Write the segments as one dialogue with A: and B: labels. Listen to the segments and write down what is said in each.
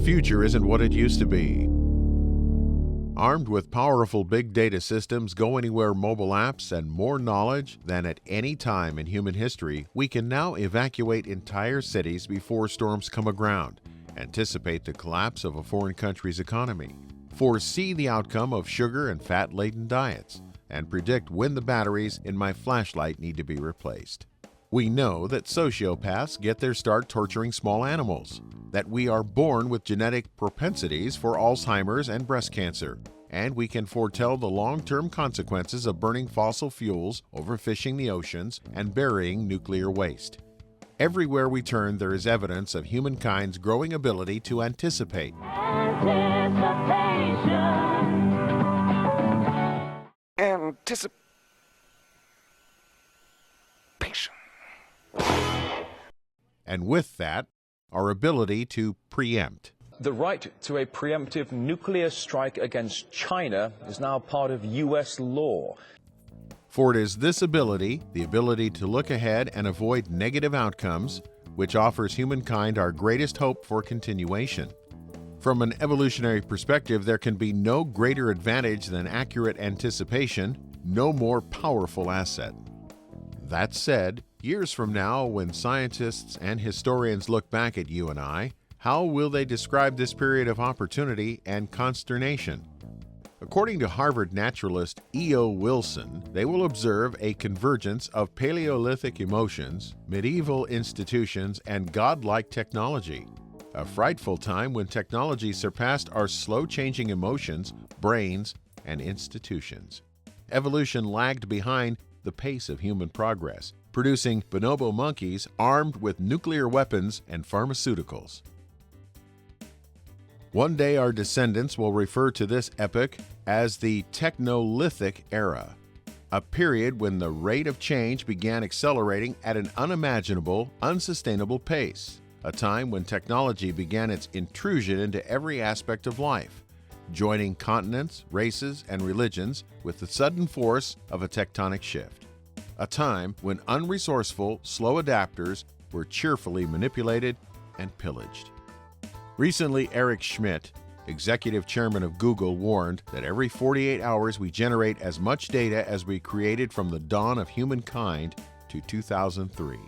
A: future isn't what it used to be. Armed with powerful big data systems, go-anywhere mobile apps, and more knowledge than at any time in human history, we can now evacuate entire cities before storms come aground, anticipate the collapse of a foreign country's economy, foresee the outcome of sugar and fat-laden diets, and predict when the batteries in my flashlight need to be replaced. We know that sociopaths get their start torturing small animals, that we are born with genetic propensities for Alzheimer's and breast cancer, and we can foretell the long-term consequences of burning fossil fuels, overfishing the oceans, and burying nuclear waste. Everywhere we turn, there is evidence of humankind's growing ability to anticipate.
B: Anticipation.
A: And with that, our ability to preempt.
C: The right to a preemptive nuclear strike against China is now part of U.S. law.
A: For it is this ability, the ability to look ahead and avoid negative outcomes, which offers humankind our greatest hope for continuation. From an evolutionary perspective, there can be no greater advantage than accurate anticipation, no more powerful asset. That said, years from now, when scientists and historians look back at you and I, how will they describe this period of opportunity and consternation? According to Harvard naturalist E.O. Wilson, they will observe a convergence of Paleolithic emotions, medieval institutions, and godlike technology. A frightful time when technology surpassed our slow-changing emotions, brains, and institutions. Evolution lagged behind the pace of human progress, producing bonobo monkeys armed with nuclear weapons and pharmaceuticals. One day our descendants will refer to this epoch as the Technolithic era, a period when the rate of change began accelerating at an unimaginable, unsustainable pace, a time when technology began its intrusion into every aspect of life, joining continents, races, and religions with the sudden force of a tectonic shift. A time when unresourceful, slow adapters were cheerfully manipulated and pillaged. Recently, Eric Schmidt, executive chairman of Google, warned that every 48 hours we generate as much data as we created from the dawn of humankind to 2003.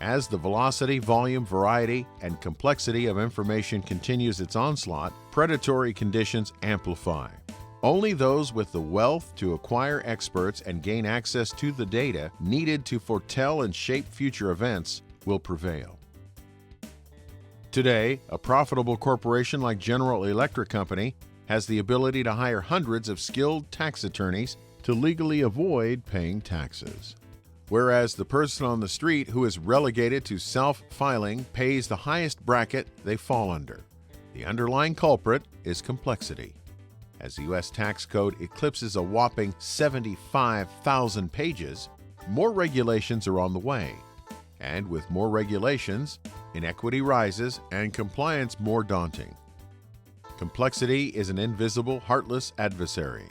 A: As the velocity, volume, variety, and complexity of information continues its onslaught, predatory conditions amplify. Only those with the wealth to acquire experts and gain access to the data needed to foretell and shape future events will prevail. Today, a profitable corporation like General Electric Company has the ability to hire hundreds of skilled tax attorneys to legally avoid paying taxes. Whereas the person on the street who is relegated to self-filing pays the highest bracket they fall under. The underlying culprit is complexity. As the U.S. tax code eclipses a whopping 75,000 pages, more regulations are on the way. And with more regulations, inequity rises and compliance more daunting. Complexity is an invisible, heartless adversary,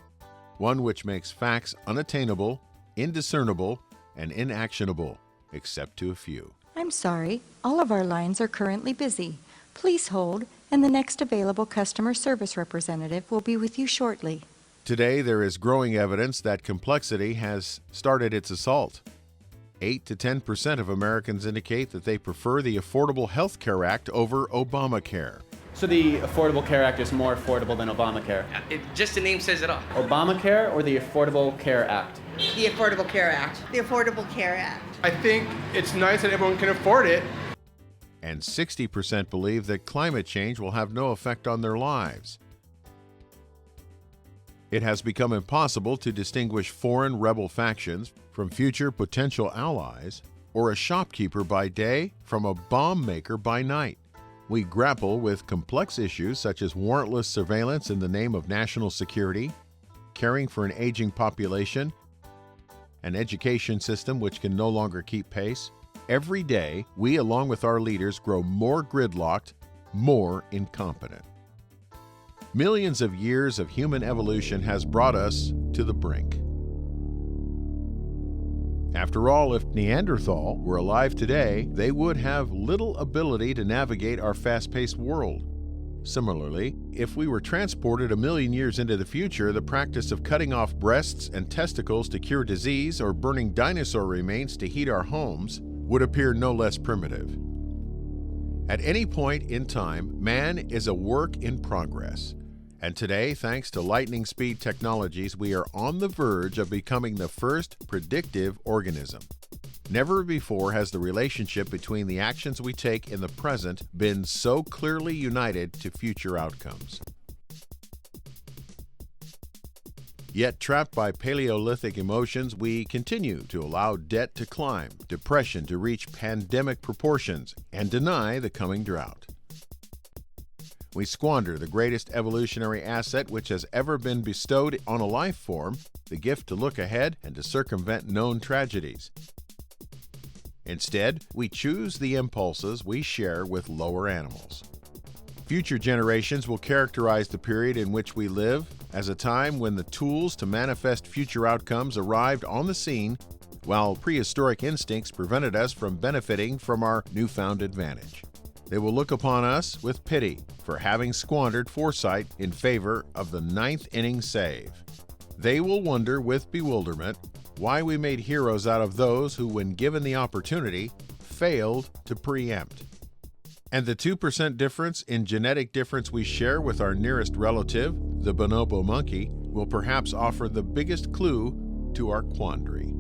A: one which makes facts unattainable, indiscernible, and inactionable, except to a few.
D: I'm sorry, all of our lines are currently busy. Please hold, and the next available customer service representative will be with you shortly.
A: Today, there is growing evidence that complexity has started its assault. 8 to 10% of Americans indicate that they prefer the Affordable Health Care Act over Obamacare.
E: So the Affordable Care Act is more affordable than Obamacare?
F: Just the name says it all.
E: Obamacare or the Affordable Care Act?
G: The Affordable Care Act.
H: The Affordable Care Act.
I: I think it's nice that everyone can afford it.
A: And 60% believe that climate change will have no effect on their lives. It has become impossible to distinguish foreign rebel factions from future potential allies, or a shopkeeper by day from a bomb maker by night. We grapple with complex issues such as warrantless surveillance in the name of national security, caring for an aging population, an education system which can no longer keep pace. Every day, we, along with our leaders, grow more gridlocked, more incompetent. Millions of years of human evolution has brought us to the brink. After all, if Neanderthal were alive today, they would have little ability to navigate our fast-paced world. Similarly, if we were transported a million years into the future, the practice of cutting off breasts and testicles to cure disease or burning dinosaur remains to heat our homes would appear no less primitive. At any point in time, man is a work in progress. And today, thanks to lightning speed technologies, we are on the verge of becoming the first predictive organism. Never before has the relationship between the actions we take in the present been so clearly united to future outcomes. Yet, trapped by Paleolithic emotions, we continue to allow debt to climb, depression to reach pandemic proportions, and deny the coming drought. We squander the greatest evolutionary asset which has ever been bestowed on a life form, the gift to look ahead and to circumvent known tragedies. Instead, we choose the impulses we share with lower animals. Future generations will characterize the period in which we live as a time when the tools to manifest future outcomes arrived on the scene, while prehistoric instincts prevented us from benefiting from our newfound advantage. They will look upon us with pity for having squandered foresight in favor of the ninth inning save. They will wonder with bewilderment why we made heroes out of those who, when given the opportunity, failed to preempt. And the 2% difference in genetic difference we share with our nearest relative, the bonobo monkey, will perhaps offer the biggest clue to our quandary.